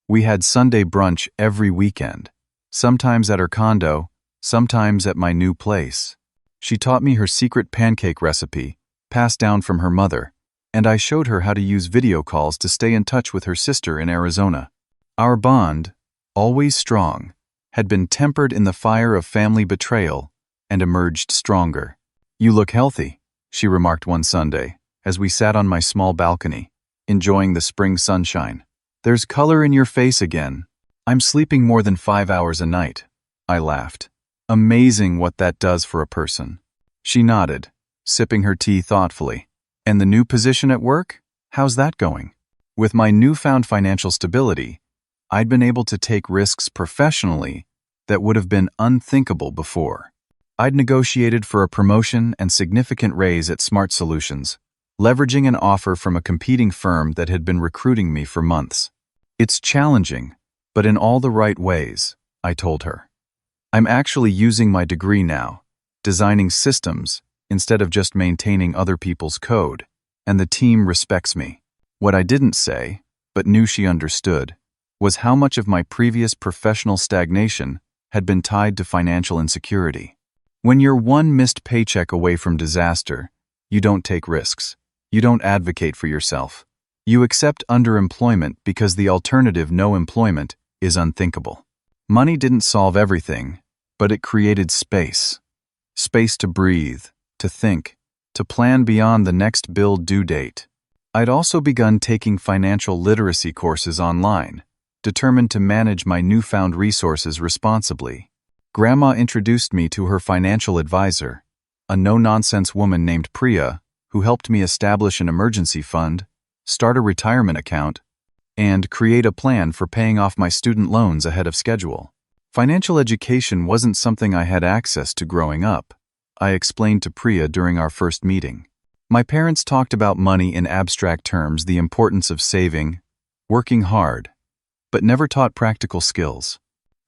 We had Sunday brunch every weekend, sometimes at her condo, sometimes at my new place. She taught me her secret pancake recipe, passed down from her mother, and I showed her how to use video calls to stay in touch with her sister in Arizona. Our bond, always strong, had been tempered in the fire of family betrayal and emerged stronger. "You look healthy," she remarked one Sunday, as we sat on my small balcony, enjoying the spring sunshine. "There's color in your face again." "I'm sleeping more than 5 hours a night," I laughed. "Amazing what that does for a person." She nodded, sipping her tea thoughtfully. "And the new position at work? How's that going?" With my newfound financial stability, I'd been able to take risks professionally that would have been unthinkable before. I'd negotiated for a promotion and significant raise at Smart Solutions, leveraging an offer from a competing firm that had been recruiting me for months. It's challenging, but in all the right ways, I told her. I'm actually using my degree now, designing systems instead of just maintaining other people's code, and the team respects me. What I didn't say, but knew she understood, was how much of my previous professional stagnation had been tied to financial insecurity. When you're one missed paycheck away from disaster, you don't take risks. You don't advocate for yourself. You accept underemployment because the alternative, no employment, is unthinkable. Money didn't solve everything, but it created space. Space to breathe, to think, to plan beyond the next bill due date. I'd also begun taking financial literacy courses online, determined to manage my newfound resources responsibly. Grandma introduced me to her financial advisor, a no-nonsense woman named Priya, who helped me establish an emergency fund, start a retirement account, and create a plan for paying off my student loans ahead of schedule. Financial education wasn't something I had access to growing up, I explained to Priya during our first meeting. My parents talked about money in abstract terms, the importance of saving, working hard, but never taught practical skills.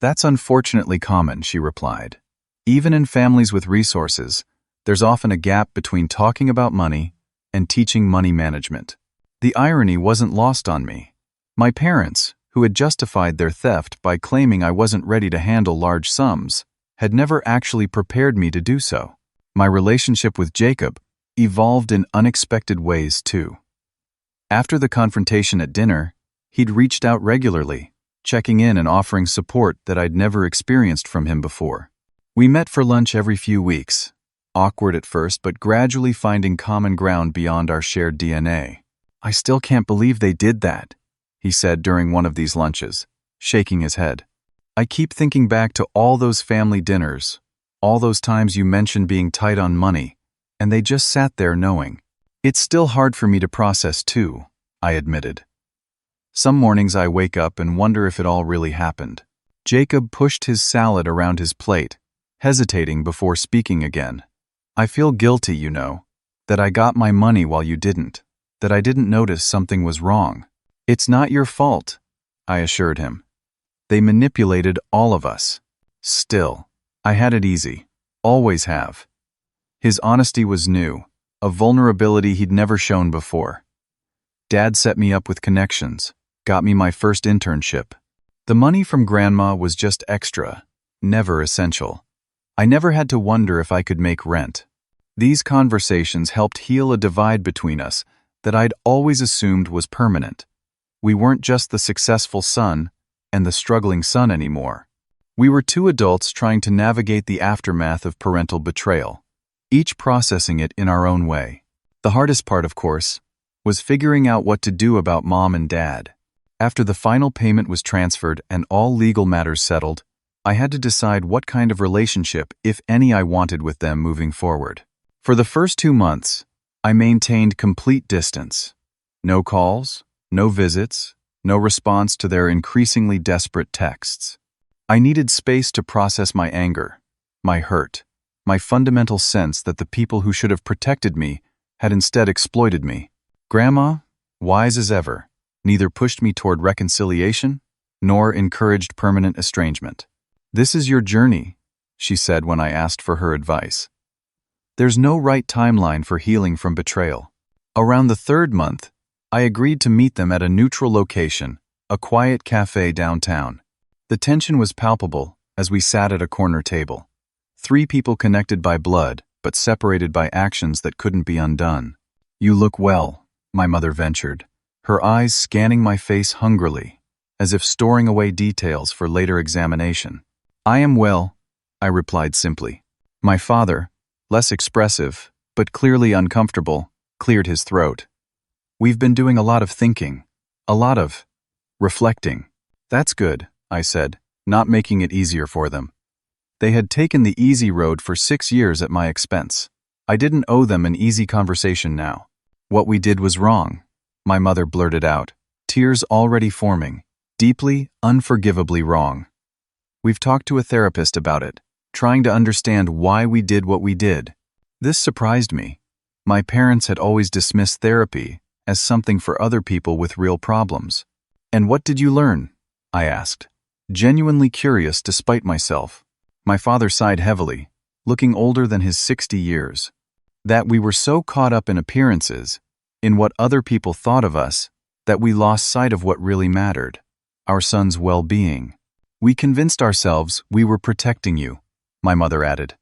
That's unfortunately common, she replied. Even in families with resources, there's often a gap between talking about money and teaching money management. The irony wasn't lost on me. My parents, who had justified their theft by claiming I wasn't ready to handle large sums, had never actually prepared me to do so. My relationship with Jacob evolved in unexpected ways too. After the confrontation at dinner, he'd reached out regularly, checking in and offering support that I'd never experienced from him before. We met for lunch every few weeks, awkward at first but gradually finding common ground beyond our shared DNA. I still can't believe they did that, he said during one of these lunches, shaking his head. I keep thinking back to all those family dinners, all those times you mentioned being tight on money, and they just sat there knowing. It's still hard for me to process too, I admitted. Some mornings I wake up and wonder if it all really happened. Jacob pushed his salad around his plate, hesitating before speaking again. I feel guilty, you know, that I got my money while you didn't, that I didn't notice something was wrong. It's not your fault, I assured him. They manipulated all of us. Still, I had it easy, always have. His honesty was new, a vulnerability he'd never shown before. Dad set me up with connections, got me my first internship. The money from Grandma was just extra, never essential. I never had to wonder if I could make rent. These conversations helped heal a divide between us that I'd always assumed was permanent. We weren't just the successful son and the struggling son anymore. We were two adults trying to navigate the aftermath of parental betrayal, each processing it in our own way. The hardest part, of course, was figuring out what to do about Mom and Dad. After the final payment was transferred and all legal matters settled, I had to decide what kind of relationship, if any, I wanted with them moving forward. For the first 2 months, I maintained complete distance. No calls, no visits, no response to their increasingly desperate texts. I needed space to process my anger, my hurt, my fundamental sense that the people who should have protected me had instead exploited me. Grandma, wise as ever, neither pushed me toward reconciliation nor encouraged permanent estrangement. "This is your journey," she said when I asked for her advice. "There's no right timeline for healing from betrayal." Around the 3rd month, I agreed to meet them at a neutral location, a quiet cafe downtown. The tension was palpable as we sat at a corner table. 3 people connected by blood, but separated by actions that couldn't be undone. "You look well," my mother ventured, her eyes scanning my face hungrily, as if storing away details for later examination. "I am well," I replied simply. My father, less expressive, but clearly uncomfortable, cleared his throat. "We've been doing a lot of thinking, a lot of reflecting." "That's good," I said, not making it easier for them. They had taken the easy road for 6 years at my expense. I didn't owe them an easy conversation now. "What we did was wrong," my mother blurted out, tears already forming, deeply, unforgivably wrong. We've talked to a therapist about it, trying to understand why we did what we did. This surprised me. My parents had always dismissed therapy as something for other people with real problems. "And what did you learn?" I asked, genuinely curious despite myself. My father sighed heavily, looking older than his 60 years. That we were so caught up in appearances, in what other people thought of us, that we lost sight of what really mattered, our son's well-being. "We convinced ourselves we were protecting you," my mother added.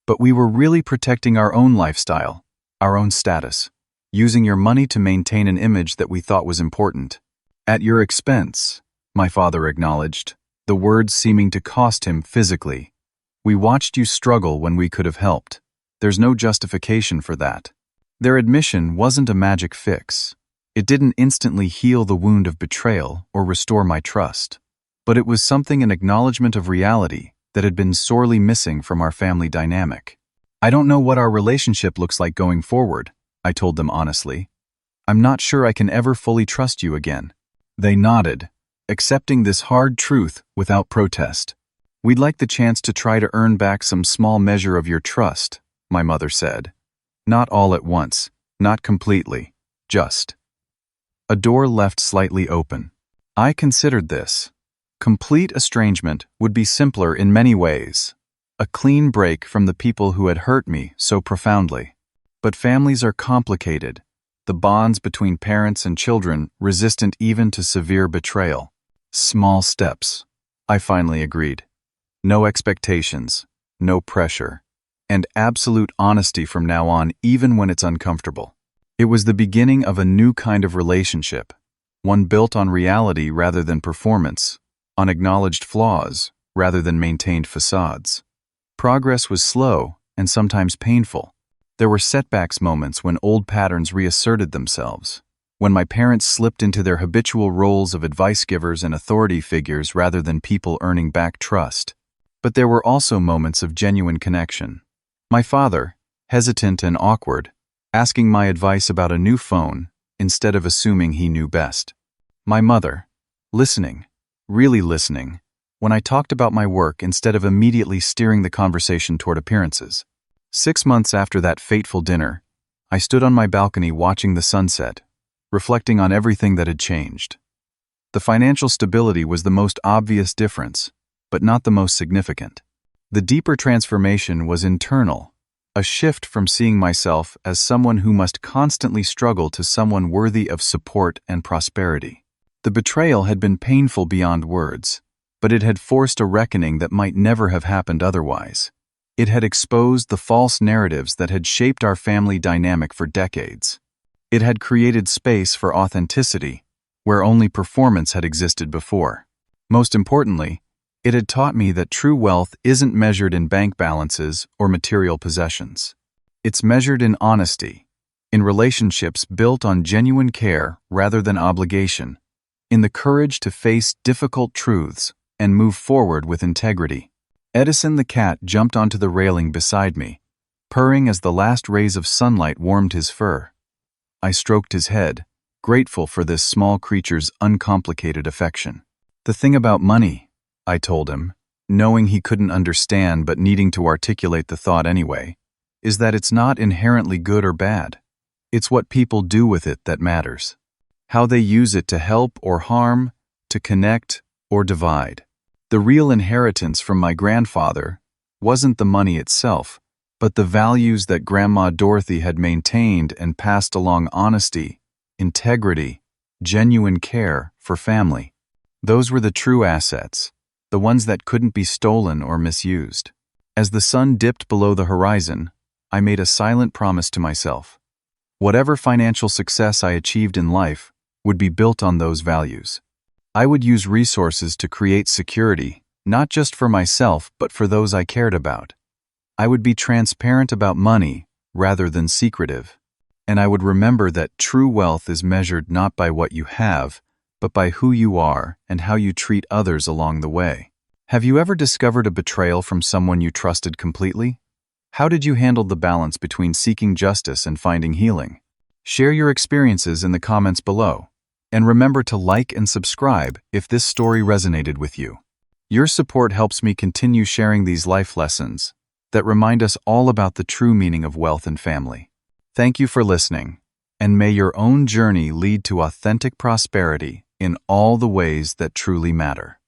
"But we were really protecting our own lifestyle, our own status, using your money to maintain an image that we thought was important. At your expense," my father acknowledged, the words seeming to cost him physically. "We watched you struggle when we could have helped. There's no justification for that." Their admission wasn't a magic fix. It didn't instantly heal the wound of betrayal or restore my trust. But it was something, an acknowledgement of reality that had been sorely missing from our family dynamic. "I don't know what our relationship looks like going forward," I told them honestly. "I'm not sure I can ever fully trust you again." They nodded, accepting this hard truth without protest. "We'd like the chance to try to earn back some small measure of your trust," my mother said. "Not all at once, not completely, just." A door left slightly open. I considered this. Complete estrangement would be simpler in many ways. A clean break from the people who had hurt me so profoundly. But families are complicated. The bonds between parents and children resistant even to severe betrayal. "Small steps," I finally agreed. "No expectations, no pressure, and absolute honesty from now on, even when it's uncomfortable." It was the beginning of a new kind of relationship, one built on reality rather than performance, on acknowledged flaws rather than maintained facades. Progress was slow and sometimes painful. There were setbacks, moments when old patterns reasserted themselves, when my parents slipped into their habitual roles of advice givers and authority figures rather than people earning back trust. But there were also moments of genuine connection. My father, hesitant and awkward, asking my advice about a new phone instead of assuming he knew best. My mother, listening, really listening, when I talked about my work instead of immediately steering the conversation toward appearances. 6 months after that fateful dinner, I stood on my balcony watching the sunset, reflecting on everything that had changed. The financial stability was the most obvious difference, but not the most significant. The deeper transformation was internal, a shift from seeing myself as someone who must constantly struggle to someone worthy of support and prosperity. The betrayal had been painful beyond words, but it had forced a reckoning that might never have happened otherwise. It had exposed the false narratives that had shaped our family dynamic for decades. It had created space for authenticity, where only performance had existed before. Most importantly, it had taught me that true wealth isn't measured in bank balances or material possessions. It's measured in honesty, in relationships built on genuine care rather than obligation, in the courage to face difficult truths and move forward with integrity. Edison the cat jumped onto the railing beside me, purring as the last rays of sunlight warmed his fur. I stroked his head, grateful for this small creature's uncomplicated affection. "The thing about money," I told him, knowing he couldn't understand but needing to articulate the thought anyway, "is that it's not inherently good or bad. It's what people do with it that matters. How they use it to help or harm, to connect or divide. The real inheritance from my grandfather wasn't the money itself, but the values that Grandma Dorothy had maintained and passed along: honesty, integrity, genuine care for family. Those were the true assets, the ones that couldn't be stolen or misused." As the sun dipped below the horizon, I made a silent promise to myself. Whatever financial success I achieved in life would be built on those values. I would use resources to create security, not just for myself, but for those I cared about. I would be transparent about money rather than secretive. And I would remember that true wealth is measured not by what you have, but by who you are and how you treat others along the way. Have you ever discovered a betrayal from someone you trusted completely? How did you handle the balance between seeking justice and finding healing? Share your experiences in the comments below. And remember to like and subscribe if this story resonated with you. Your support helps me continue sharing these life lessons that remind us all about the true meaning of wealth and family. Thank you for listening, and may your own journey lead to authentic prosperity in all the ways that truly matter.